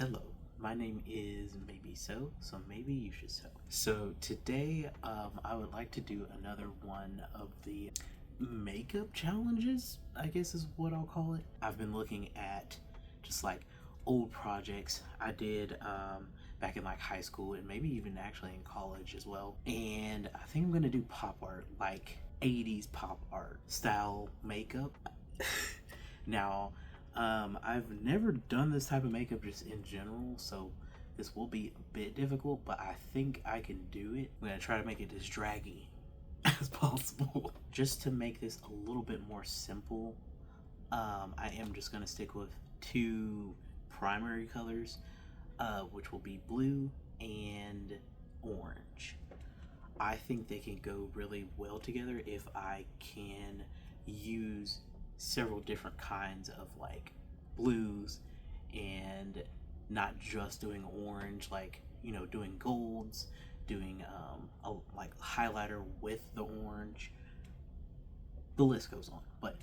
Hello, my name is Maybe so maybe you should sew. So today, I would like to do another one of the makeup challenges, I guess is what I'll call it. I've been looking at just like old projects I did back in like high school and maybe even actually in college as well. And I think I'm gonna do pop art, like 80s pop art style makeup. Now, I've never done this type of makeup just in general, so this will be a bit difficult, but I think I can do it. I'm gonna try to make it as draggy as possible. Just to make this a little bit more simple, I am just gonna stick with two primary colors, which will be blue and orange. I think they can go really well together if I can use several different kinds of like blues and not just doing orange, like, doing golds, doing a like highlighter with the orange. The list goes on. But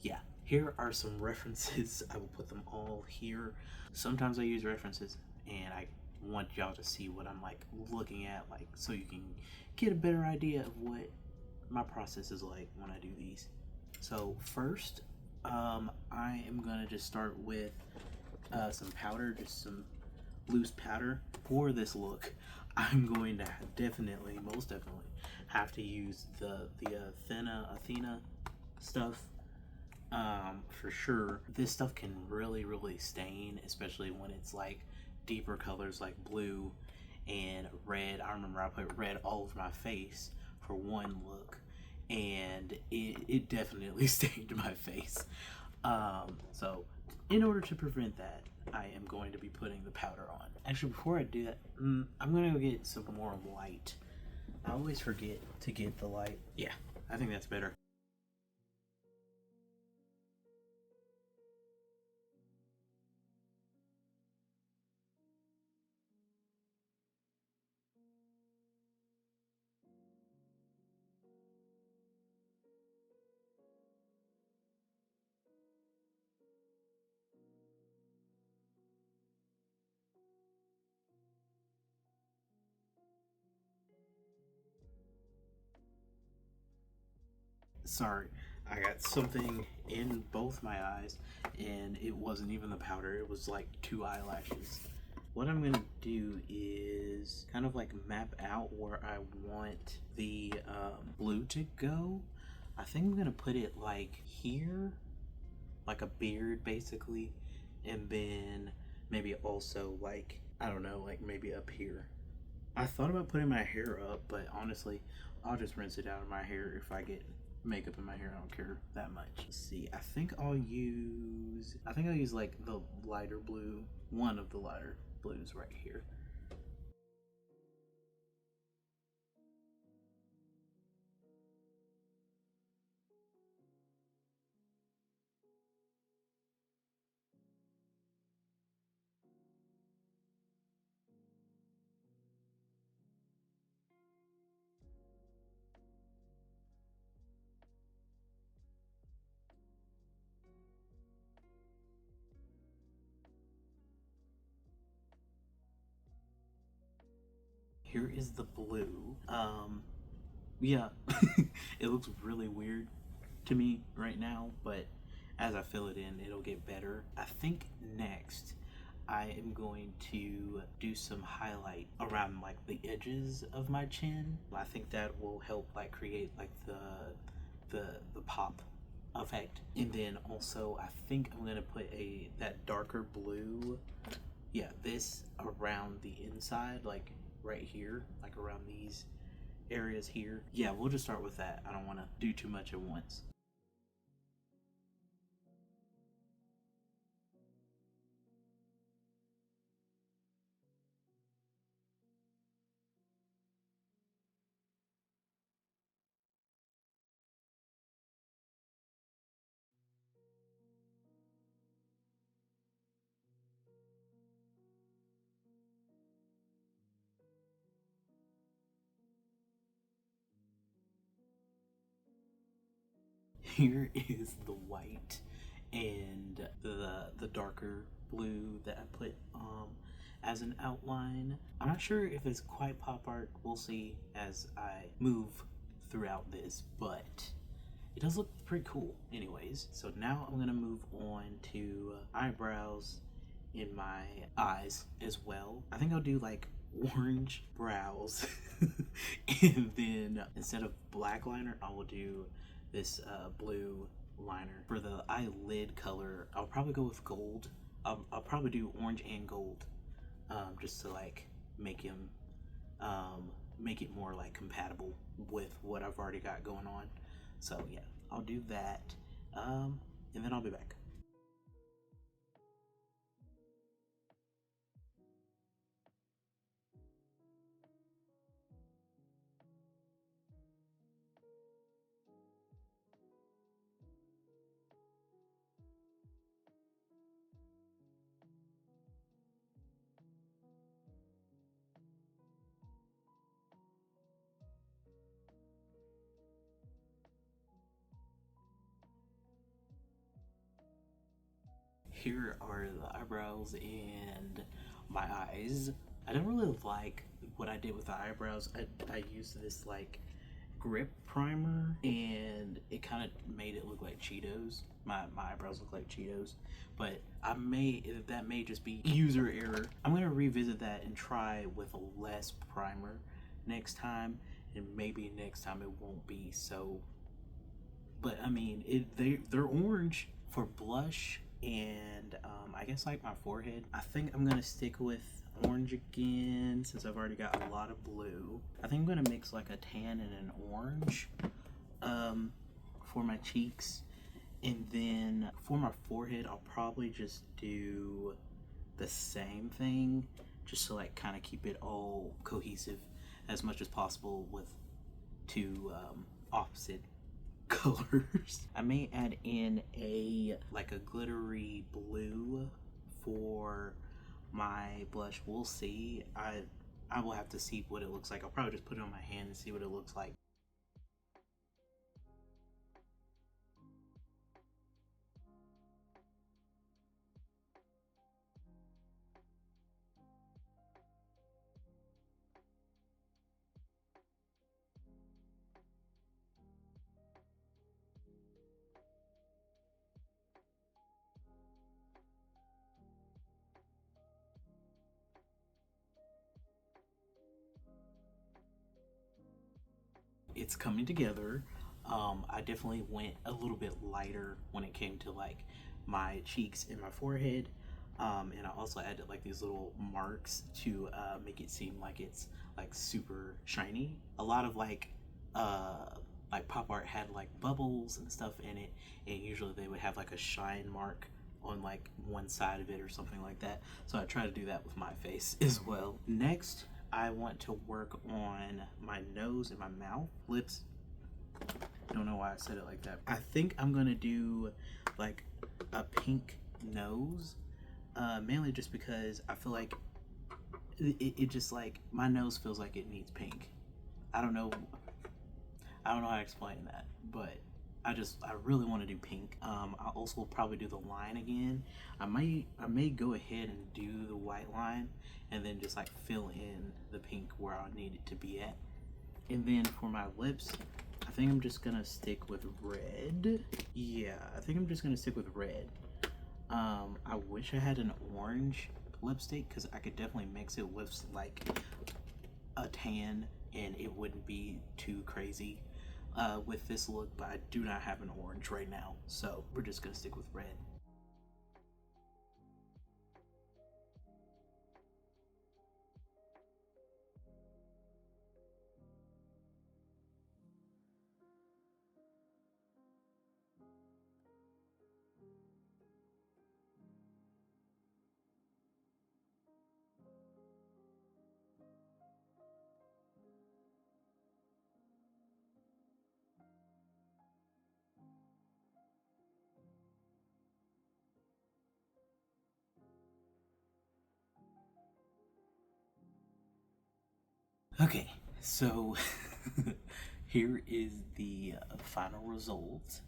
yeah, here are some references. I will put them all here. Sometimes I use references and I want y'all to see what I'm like looking at, like, so you can get a better idea of what my process is like when I do these. So first, I am gonna just start with some powder, just some loose powder. For this look, I'm going to most definitely, have to use the Athena stuff. For sure, this stuff can really stain, especially when it's like deeper colors like blue and red. I remember I put red all over my face for one look, and it definitely stained my face. So in order to prevent that, I am going to be putting the powder on. Actually, before I do that, I'm gonna go get some more light. I always forget to get the light. Yeah, I think that's better. Sorry, I got something in both my eyes, and it wasn't even the powder, it was like two eyelashes. What I'm gonna do is kind of like map out where I want the blue to go. I think I'm gonna put it like here, like a beard basically, and then maybe also like, I don't know, like maybe up here. I thought about putting my hair up, but honestly, I'll just rinse it out of my hair if I get makeup in my hair. I don't care that much. Let's see. I think I'll use like the lighter blue, one of the lighter blues right here. Here is the blue. Yeah, it looks really weird to me right now, but as I fill it in, it'll get better. I think next I am going to do some highlight around like the edges of my chin. I think that will help like create like the pop effect. And then also I think I'm gonna put a that darker blue, yeah, this around the inside, like right here, like around these areas here. Yeah, we'll just start with that. I don't want to do too much at once. Here is the white and the darker blue that I put as an outline. I'm not sure if it's quite pop art. We'll see as I move throughout this, but it does look pretty cool anyways. So now I'm gonna move on to eyebrows in my eyes as well. I think I'll do like orange brows and then instead of black liner I will do this blue liner. For the eyelid color I'll probably go with gold. I'll probably do orange and gold, just to like make him make it more like compatible with what I've already got going on. So yeah, I'll do that, and then I'll be back. Here are the eyebrows and my eyes. I don't really like what I did with the eyebrows. I used this like grip primer and it kind of made it look like Cheetos. My eyebrows look like Cheetos, but that may just be user error. I'm gonna revisit that and try with a less primer next time, and maybe next time it won't be so. But I mean, they're orange for blush and I guess like my forehead. I think I'm gonna stick with orange again since I've already got a lot of blue. I think I'm gonna mix like a tan and an orange for my cheeks, and then for my forehead I'll probably just do the same thing just to like kind of keep it all cohesive as much as possible with two opposite colors. I may add in a like a glittery blue for my blush. We'll see. I will have to see what it looks like. I'll probably just put it on my hand and see what it looks like. It's coming together. I definitely went a little bit lighter when it came to like my cheeks and my forehead. And I also added like these little marks to make it seem like it's like super shiny. A lot of like pop art had like bubbles and stuff in it, and usually they would have like a shine mark on like one side of it or something like that. So I try to do that with my face as well. Next, I want to work on my nose and my mouth. Lips. Don't know why I said it like that. I think I'm gonna do like a pink nose, mainly just because I feel like it just like my nose feels like it needs pink. I don't know. I don't know how to explain that, but I really want to do pink. I also will probably do the line again. I may go ahead and do the white line and then just like fill in the pink where I need it to be at. And then for my lips, I think I'm just gonna stick with red. Yeah, I think I'm just gonna stick with red. I wish I had an orange lipstick because I could definitely mix it with like a tan and it wouldn't be too crazy with this look, but I do not have an orange right now, so we're just gonna stick with red. Okay, so here is the final result.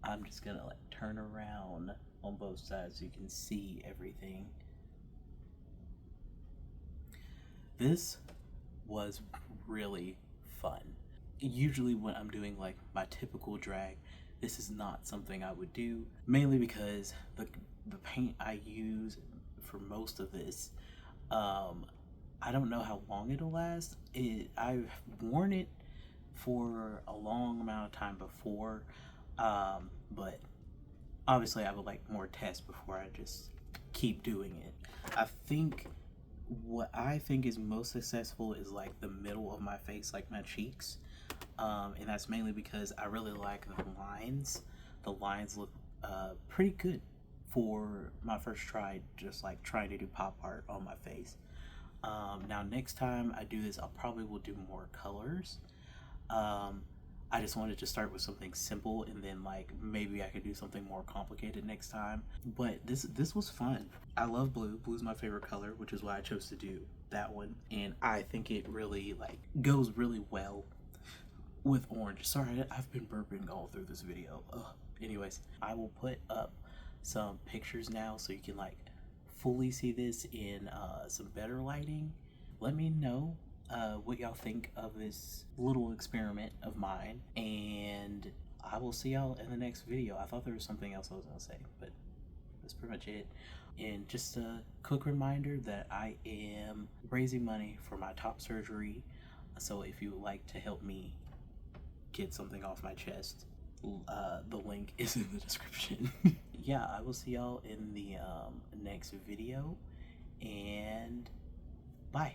I'm just gonna like turn around on both sides so you can see everything. This was really fun. Usually when I'm doing like my typical drag, this is not something I would do, mainly because the paint I use for most of this, I don't know how long it'll last. I've worn it for a long amount of time before, but obviously I would like more tests before I just keep doing it. I think what I think is most successful is like the middle of my face, like my cheeks, and that's mainly because I really like the lines. The lines look pretty good for my first try, just like trying to do pop art on my face. Now next time I do this, I'll probably will do more colors. Um, I just wanted to start with something simple, and then like maybe I could do something more complicated next time. But this was fun. I love blue. Blue's my favorite color, which is why I chose to do that one. And I think it really like goes really well with orange. Sorry, I've been burping all through this video. Ugh. Anyways, I will put up some pictures now so you can like fully see this in some better lighting. Let me know what y'all think of this little experiment of mine, and I will see y'all in the next video. I thought there was something else I was gonna say, but that's pretty much it. And just a quick reminder that I am raising money for my top surgery, so if you would like to help me get something off my chest, the link is in the description. Yeah, I will see y'all in the next video, and bye.